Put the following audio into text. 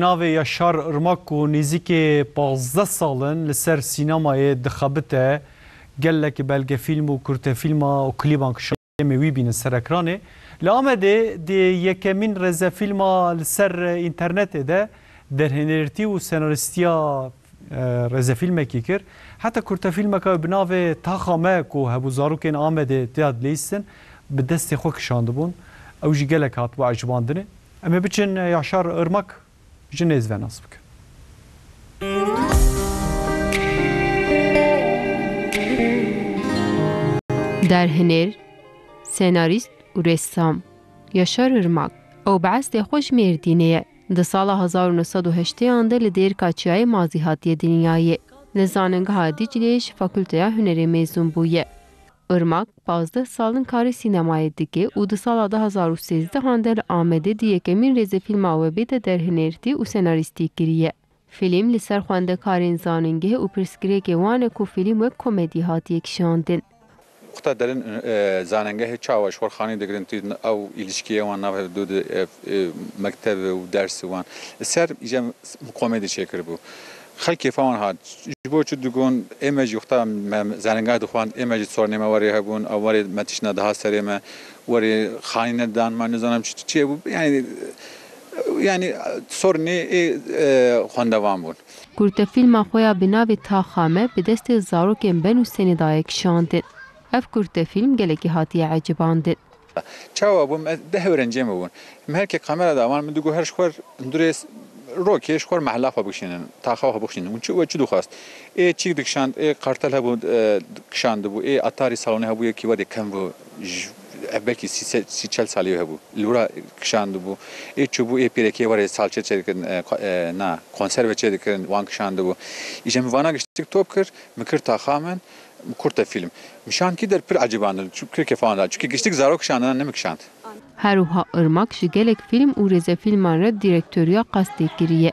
Navê Yaşar Irmak û nêzîkê 15 salin li ser sînemayê dixebite gelekî belgefîlm û kurtefîlma û klîban kişemê wî bînin ser ekranê. Li Amedê dê yekemîn rêzefîlma li ser înternetê de derhênêrtî û senarîstiya rêzefîlmekî kir. Heta kurtefîlmeka bi navê Taxa Me ku hebû zarokên Amedê têya dilîstin bi destê xwe kişandibûn. Ew jî gelek hatibû ecibandinê. Em ê biçin Yaşar Irmak جنیز و نصب کن. درهنر سناریست و رسام یاشار ارماک او بعث خوش مردینه ده سال 1908 آنده لدیر کاچیای مازی هاتی دنیای لزاننگاه دیجلیش فاکولتیا هنری مezun بویه. Irmak 15 salın karı sinemaya dike u da sal 2013 handel Amedê di yekemîn rêzefîlma webê de derhênêrtî û senarîstî kiriye. Fîlm li ser xwendekarên zanîngeh û pirsgirêkê wan e ku fîlm wek komedî hatiye kişandin. Xta derin zanengehê çawa şorxanî digirin tî ew îlişkiyê wan nav du mektebê û dersê wan. Li ser îje komedî çêkiribû. خلکی فان هات جبوچ دگون ایمجی وقتا زنگاه دخوان ایمجی صورنی ما وری هبون اوری متشنا ده سریم وری خانه دان ما نزانم چی yani sorunu خوندوان بود. Kurte filma xoya binavê Taxa Me bi destê zarokên ben û senîdayê kişandin. Ev kurte film gelekî hatiye ecibandin. Çawa bûm deh öğrenciyê me bûn. Herkê kamera da wan min digo her xwar ndurê روکی شخور محله خو بخشینن تاخو خو بخشینن اون چی دو خواست ای چی دکشاند ای قارتل هبو کشاند بو ای اتاری سالونه هبو کی ود کم بو belki 30 سالی هبو لورا کشاند بو ای چوبو ای پیرکی وره سالچه چدکن نه کنسرو چدکن وان کشاند بو ایجم وانا گشتک توپ کر مکر تاخامن kurta film. Mişan ki der pir acibandır. Çünkü kefanda. Çünkü geçtik zarok şandan ne mikşant. Heruha Irmak ji gelek film û rêzefîlman re direktoriya qasdê kiriye.